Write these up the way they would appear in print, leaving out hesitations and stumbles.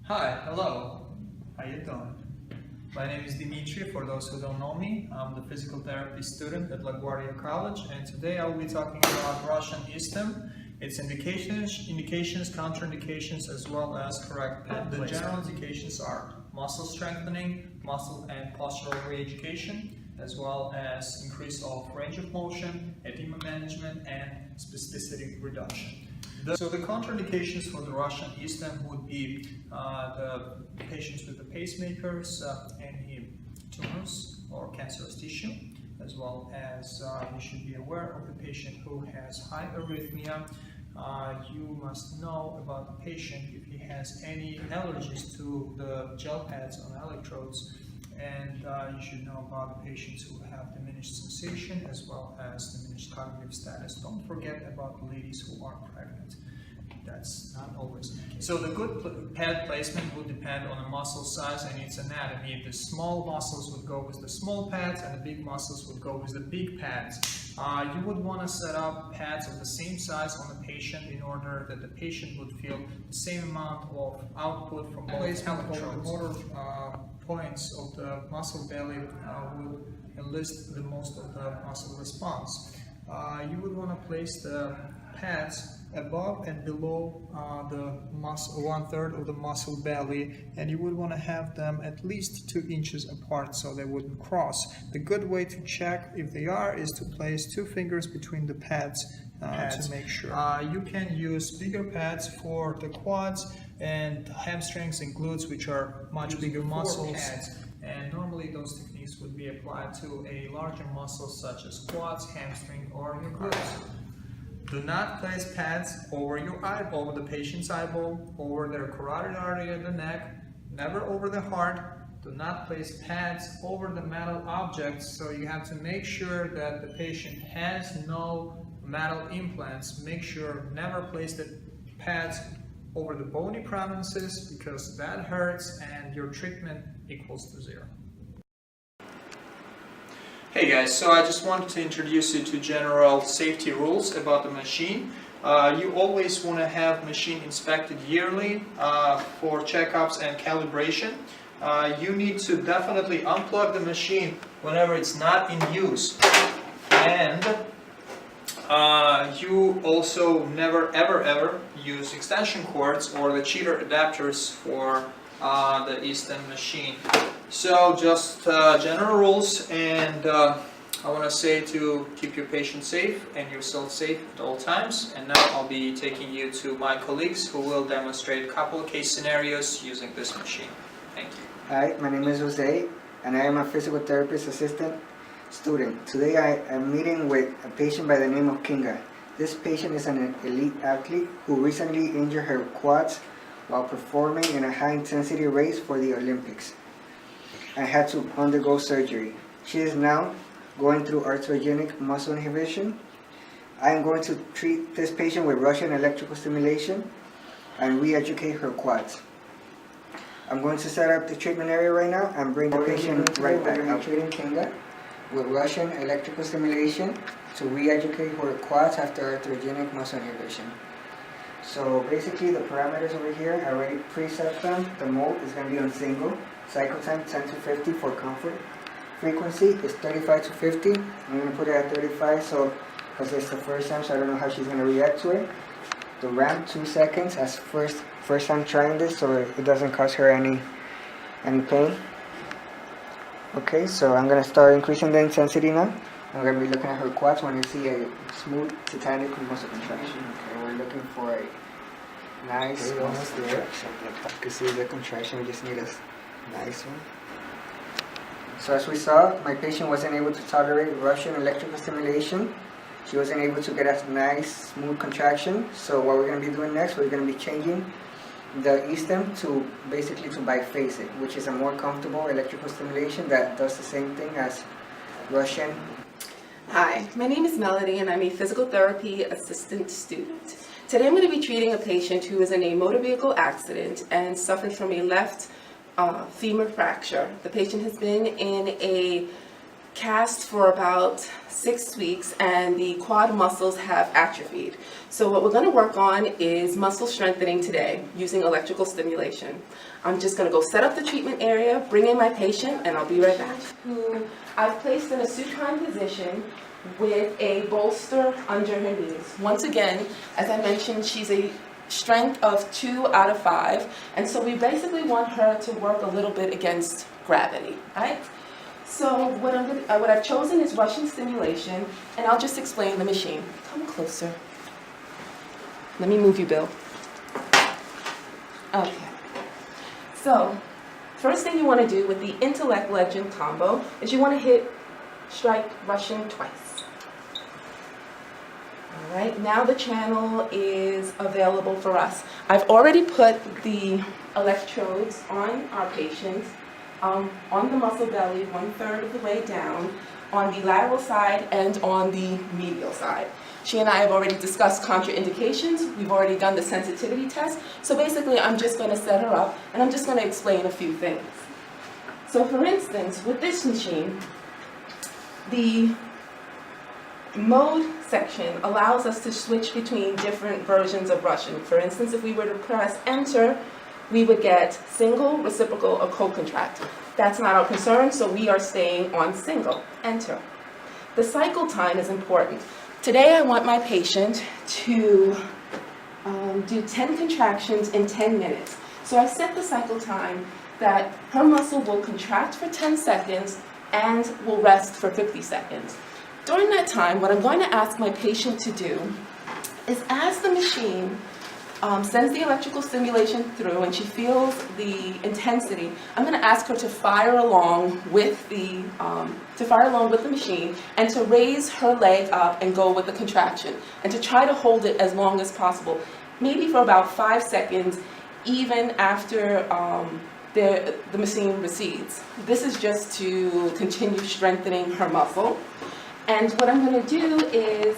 Hi, hello. How you doing? My name is Dimitri. For those who don't know me, I'm the physical therapy student at LaGuardia College, and today I will be talking about Russian ISTEM, its indications, contraindications, as well as correct pad placement. The general indications are muscle strengthening, muscle and postural re-education, as well as increase of range of motion, edema management, and spasticity reduction. So the contraindications for the Russian ISTEM would be the patients with the pacemakers, any tumors or cancerous tissue, as well as you should be aware of the patient who has high arrhythmia. You must know about the patient if he has any allergies to the gel pads on electrodes, and you should know about the patients who have diminished sensation as well as diminished cognitive status. Don't forget about the ladies who are pregnant. That's not always the case. So the good pad placement would depend on the muscle size and its anatomy. The small muscles would go with the small pads and the big muscles would go with the big pads. You would want to set up pads of the same size on the patient in order that the patient would feel the same amount of output from both electrodes. The motor points of the muscle belly will enlist the most of the muscle response. You would want to place the pads above and below the muscle, 1/3 of the muscle belly, and you would want to have them at least 2 inches apart so they wouldn't cross. The good way to check if they are is to place 2 fingers between the pads to make sure. You can use bigger pads for the quads and hamstrings and glutes, which are much bigger muscles. And normally those techniques would be applied to a larger muscle such as quads, hamstring, or your glutes. Do not place pads over your eyeball, the patient's eyeball, over their carotid artery of the neck, never over the heart. Do not place pads over the metal objects, so you have to make sure that the patient has no metal implants. Make sure never place the pads over the bony prominences because that hurts and your treatment equals to 0. Hey guys, so I just wanted to introduce you to general safety rules about the machine. You always want to have machine inspected yearly for checkups and calibration. You need to definitely unplug the machine whenever it's not in use. And you also never ever use extension cords or the cheater adapters for the ISTEM machine. So just general rules, and I want to say to keep your patient safe and yourself safe at all times. And now I'll be taking you to my colleagues who will demonstrate a couple of case scenarios using this machine. Thank you. Hi, my name is Jose and I am a physical therapist assistant student. Today I am meeting with a patient by the name of Kinga. This patient is an elite athlete who recently injured her quads while performing in a high-intensity race for the Olympics and had to undergo surgery. She is now going through arthrogenic muscle inhibition. I am going to treat this patient with Russian electrical stimulation and re-educate her quads. I'm going to set up the treatment area right now and bring the patient right back. I'm treating Kinga with Russian electrical stimulation to re-educate her quads after arthrogenic muscle inhibition. So basically the parameters over here, I already preset them. The mode is going to be on single. Cycle time 10 to 50 for comfort. Frequency is 35 to 50. I'm going to put it at 35 because it's the first time, so I don't know how she's going to react to it. The ramp 2 seconds as first time trying this, so it doesn't cause her any pain. Okay, so I'm going to start increasing the intensity now. I'm going to be looking at her quads when you see a smooth titanic muscle contraction. Okay, we're looking for a nice almost there. You can see the contraction, we just need a nice one. So as we saw, my patient wasn't able to tolerate Russian electrical stimulation. She wasn't able to get a nice smooth contraction. So what we're going to be doing next, we're going to be changing the ISTEM to basically to biphasic, which is a more comfortable electrical stimulation that does the same thing as Russian. Hi, my name is Melody and I'm a physical therapy assistant student. Today I'm going to be treating a patient who is in a motor vehicle accident and suffers from a left femur fracture. The patient has been in a cast for about 6 weeks and the quad muscles have atrophied. So what we're going to work on is muscle strengthening today using electrical stimulation. I'm just going to go set up the treatment area, bring in my patient, and I'll be right back. Who I've placed in a supine position with a bolster under her knees. Once again, as I mentioned, she's a strength of 2 out of 5, and so we basically want her to work a little bit against gravity, right? So what I've chosen is Russian stimulation, and I'll just explain the machine. Come closer. Let me move you, Bill. Okay. So, first thing you want to do with the intellect legend combo is you want to strike Russian twice. All right, now the channel is available for us. I've already put the electrodes on our patient, on the muscle belly, 1/3 of the way down, on the lateral side and on the medial side. She and I have already discussed contraindications. We've already done the sensitivity test. So basically, I'm just going to set her up, and I'm just going to explain a few things. So for instance, with this machine, the mode section allows us to switch between different versions of Russian. For instance, if we were to press enter, we would get single, reciprocal, or co-contract. That's not our concern, so we are staying on single, enter. The cycle time is important. Today I want my patient to do 10 contractions in 10 minutes. So I set the cycle time that her muscle will contract for 10 seconds and will rest for 50 seconds. During that time, what I'm going to ask my patient to do is, as the machine sends the electrical stimulation through and she feels the intensity, I'm going to ask her to fire along with the machine and to raise her leg up and go with the contraction and to try to hold it as long as possible, maybe for about 5 seconds, even after the machine recedes. This is just to continue strengthening her muscle. And what I'm going to do is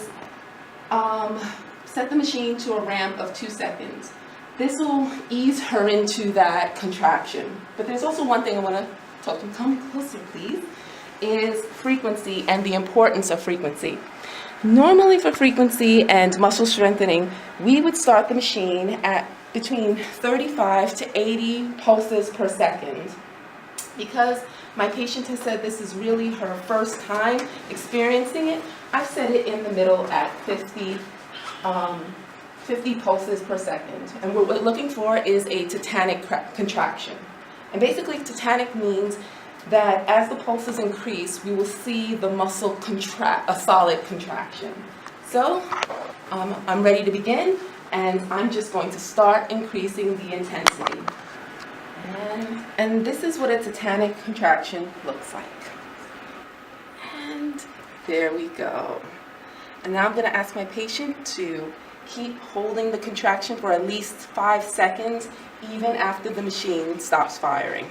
set the machine to a ramp of 2 seconds. This will ease her into that contraction. But there's also one thing I want to talk to you. Come closer, please. Is frequency and the importance of frequency. Normally for frequency and muscle strengthening, we would start the machine at between 35 to 80 pulses per second. Because my patient has said this is really her first time experiencing it, I've set it in the middle at 50 pulses per second. And what we're looking for is a tetanic contraction. And basically tetanic means that as the pulses increase, we will see the muscle contract, a solid contraction. So I'm ready to begin, and I'm just going to start increasing the intensity. And this is what a tetanic contraction looks like. And there we go. And now I'm going to ask my patient to keep holding the contraction for at least 5 seconds, even after the machine stops firing.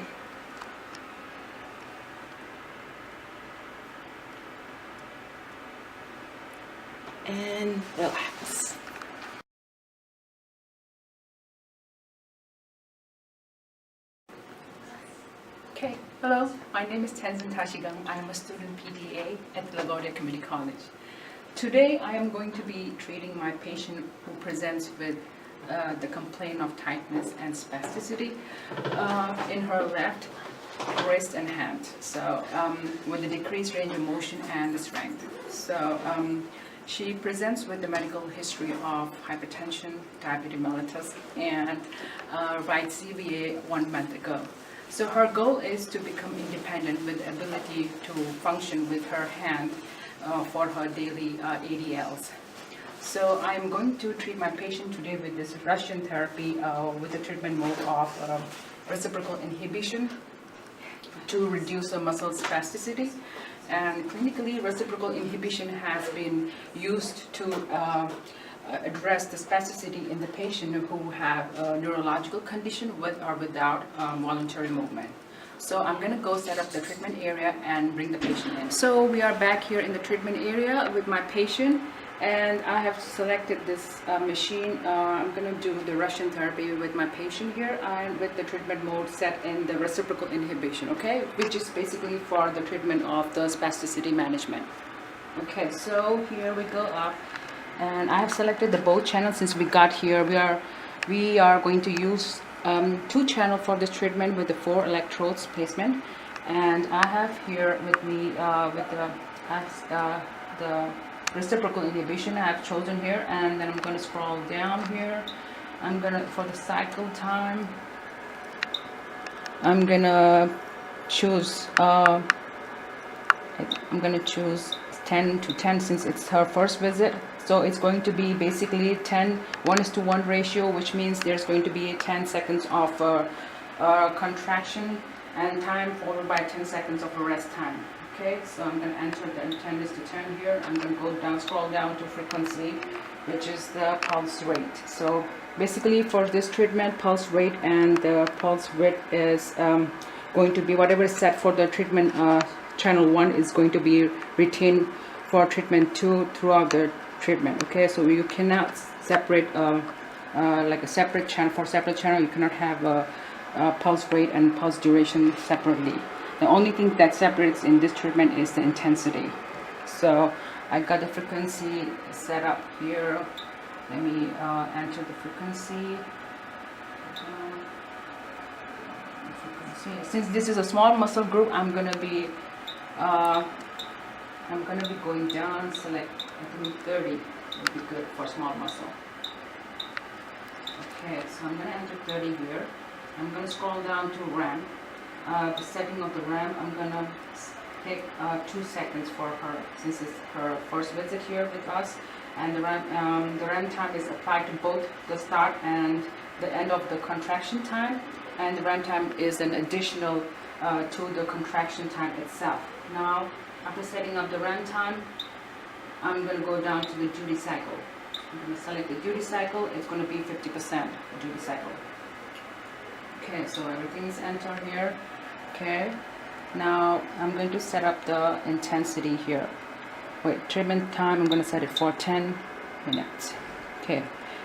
And relax. Okay, hello, my name is Tenzin Tashigang. I am a student PTA at LaGuardia Community College. Today I am going to be treating my patient who presents with the complaint of tightness and spasticity in her left wrist and hand, so with a decreased range of motion and the strength. So she presents with the medical history of hypertension, diabetes mellitus, and right CVA 1 month ago. So her goal is to become independent with the ability to function with her hand for her daily ADLs. So I'm going to treat my patient today with this Russian therapy with the treatment mode of reciprocal inhibition to reduce the muscle spasticity. And clinically, reciprocal inhibition has been used to address the spasticity in the patient who have a neurological condition with or without voluntary movement. So I'm going to go set up the treatment area and bring the patient in. So we are back here in the treatment area with my patient, And I have selected this machine. I'm going to do the Russian therapy with my patient here, and with the treatment mode set in the reciprocal inhibition, okay, which is basically for the treatment of the spasticity management. Okay, so here we go up, and I have selected the both channels. Since we got here, we are going to use 2 channel for this treatment with the 4 electrodes placement. And I have here with me with the reciprocal inhibition I have chosen here, and then I'm going to scroll down here. I'm gonna, for the cycle time, I'm gonna choose 10 to 10 since it's her first visit. So it's going to be basically 1:1 ratio, which means there's going to be 10 seconds of contraction and time, followed by 10 seconds of a rest time. Okay, so I'm going to enter the 10 is to 10 here. I'm going to go down, scroll down to frequency, which is the pulse rate. So basically for this treatment, pulse rate and the pulse rate is going to be whatever is set for the treatment channel 1 is going to be retained for treatment 2 throughout the treatment. Okay, so you cannot separate like a separate channel. For separate channel, you cannot have a pulse rate and pulse duration separately. The only thing that separates in this treatment is the intensity. So I got the frequency set up here. Let me enter the frequency. Since this is a small muscle group, I'm gonna be going down. Select, I think 30 would be good for small muscle. Okay, so I'm gonna enter 30 here. I'm gonna scroll down to RAM. The setting of the RAM, I'm gonna take 2 seconds for her, since it's her first visit here with us. And the RAM time is applied to both the start and the end of the contraction time. And the RAM time is an additional to the contraction time itself. Now, after setting up the RAM time, I'm going to go down to the duty cycle. I'm going to select the duty cycle. It's going to be 50% duty cycle. Okay, so everything is entered here. Okay, now I'm going to set up the intensity here. Wait, treatment time, I'm going to set it for 10 minutes. Okay,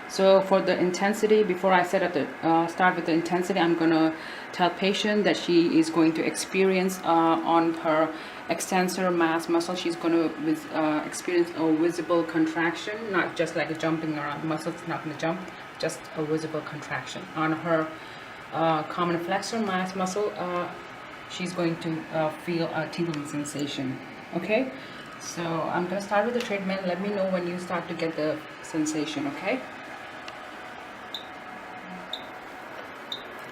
so for the intensity, before I set up the start with the intensity, I'm going to tell patient that she is going to experience on her extensor mass muscle, she's going to experience a visible contraction, not just like a jumping around. The muscle is not going to jump, just a visible contraction. On her common flexor mass muscle, she's going to feel a tingling sensation. Okay, so I'm going to start with the treatment. Let me know when you start to get the sensation. Okay.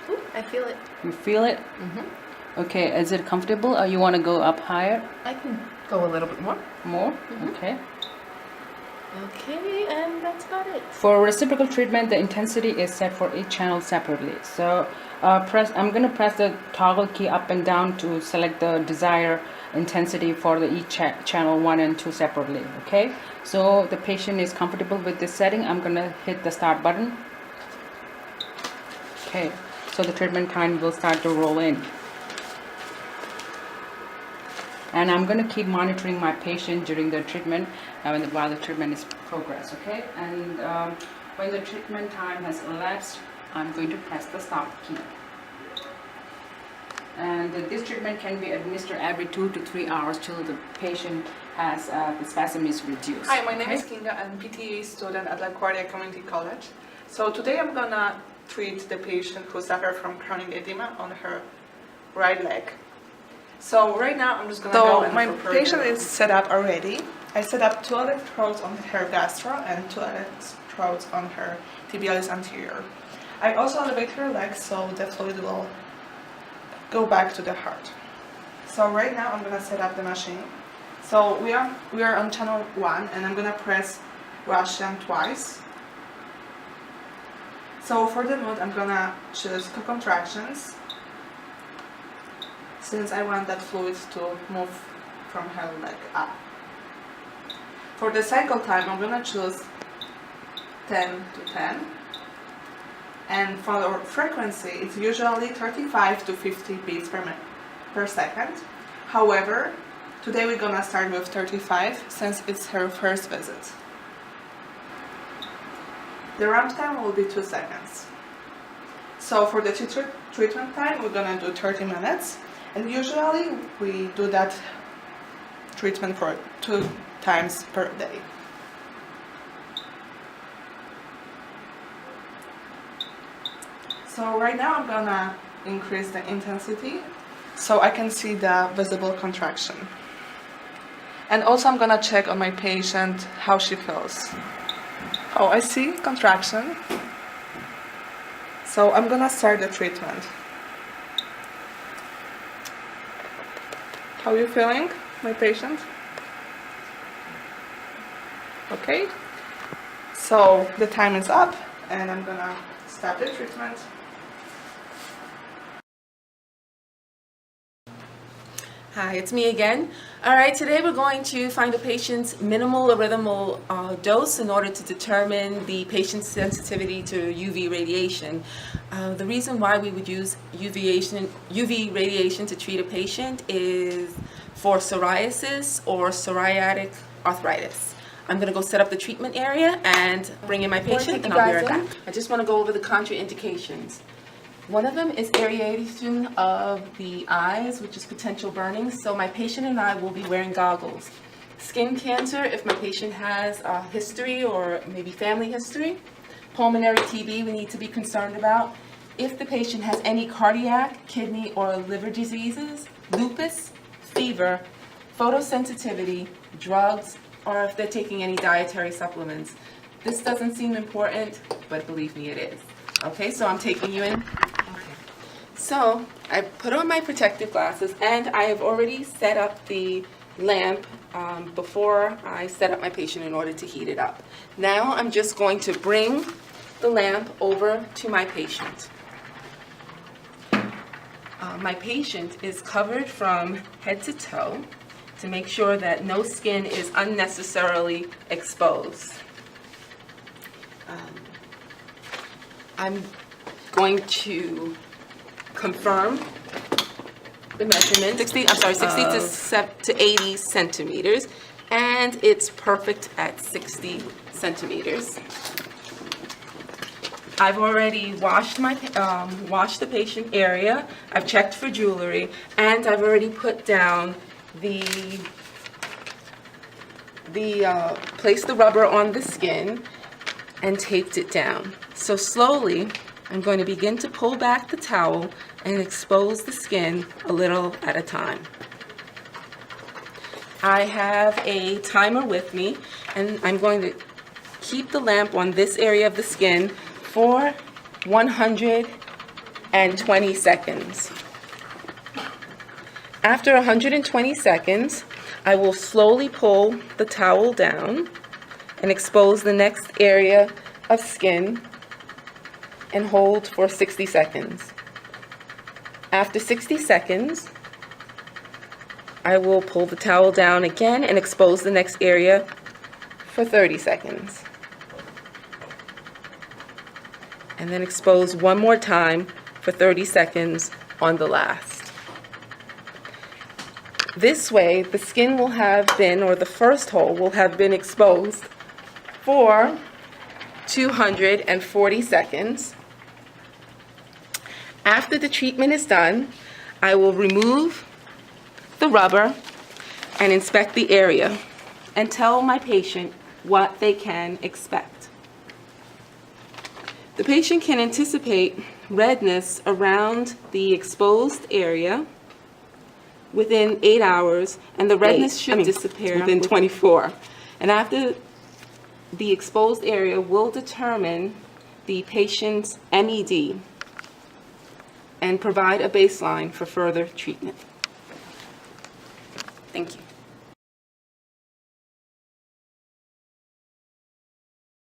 Ooh, I feel it. You feel it? Mm-hmm. Okay, is it comfortable or you want to go up higher? I can go a little bit more. More? Mm-hmm. Okay. Okay, and that's about it. For reciprocal treatment, the intensity is set for each channel separately. So I'm going to press the toggle key up and down to select the desired intensity for the each channel 1 and 2 separately. Okay, so the patient is comfortable with this setting. I'm going to hit the start button. Okay, so the treatment time will start to roll in. And I'm going to keep monitoring my patient during the treatment while the treatment is progress, okay? And when the treatment time has elapsed, I'm going to press the stop key. And this treatment can be administered every 2 to 3 hours till the patient has the spasm is reduced. Hi, my name is Kinga. I'm PTA student at LaGuardia Community College. So today I'm gonna treat the patient who suffers from chronic edema on her right leg. So right now I'm just gonna go and my patient is set up already. I set up 2 electrodes on her gastro and 2 electrodes on her tibialis anterior. I also elevate her leg so the fluid will go back to the heart. So right now I'm gonna set up the machine. So we are on channel 1 and I'm gonna press Russian twice. So for the mode I'm gonna choose co-contractions, since I want that fluid to move from her leg up. For the cycle time, I'm gonna choose 10 to 10. And for the frequency, it's usually 35 to 50 beats per second. However, today we're gonna start with 35 since it's her first visit. The ramp time will be 2 seconds. So for the treatment time, we're gonna do 30 minutes. And usually we do that treatment for 2 times per day. So right now I'm gonna increase the intensity so I can see the visible contraction. And also I'm gonna check on my patient how she feels. Oh, I see contraction. So I'm gonna start the treatment. How are you feeling, my patient? Okay. So the time is up and I'm gonna start the treatment. Hi, it's me again. All right, today we're going to find a patient's minimal arrhythmal dose in order to determine the patient's sensitivity to UV radiation. The reason why we would use UV radiation to treat a patient is for psoriasis or psoriatic arthritis. I'm going to go set up the treatment area and bring in my patient, and I'll be right back. I just want to go over the contraindications. One of them is irradiation of the eyes, which is potential burning, so my patient and I will be wearing goggles. Skin cancer, if my patient has a history or maybe family history. Pulmonary TB, we need to be concerned about. If the patient has any cardiac, kidney, or liver diseases, lupus, fever, photosensitivity, drugs, or if they're taking any dietary supplements. This doesn't seem important, but believe me, it is. Okay, so I'm taking you in. So I put on my protective glasses, and I have already set up the lamp before I set up my patient in order to heat it up. Now I'm just going to bring the lamp over to my patient. My patient is covered from head to toe to make sure that no skin is unnecessarily exposed. I'm going to confirm the measurement, 60 to 80 centimeters, and it's perfect at 60 centimeters. I've already washed the patient area, I've checked for jewelry, and I've already put down placed the rubber on the skin and taped it down. So slowly, I'm going to begin to pull back the towel and expose the skin a little at a time. I have a timer with me, and I'm going to keep the lamp on this area of the skin for 120 seconds. After 120 seconds, I will slowly pull the towel down and expose the next area of skin and hold for 60 seconds. After 60 seconds, I will pull the towel down again and expose the next area for 30 seconds. And then expose one more time for 30 seconds on the last. This way, the skin will have been, or the first hole will have been exposed for 240 seconds. After the treatment is done, I will remove the rubber and inspect the area and tell my patient what they can expect. The patient can anticipate redness around the exposed area within 8 hours, and the redness should disappear within 24. And after the exposed area will determine the patient's MED and provide a baseline for further treatment. Thank you.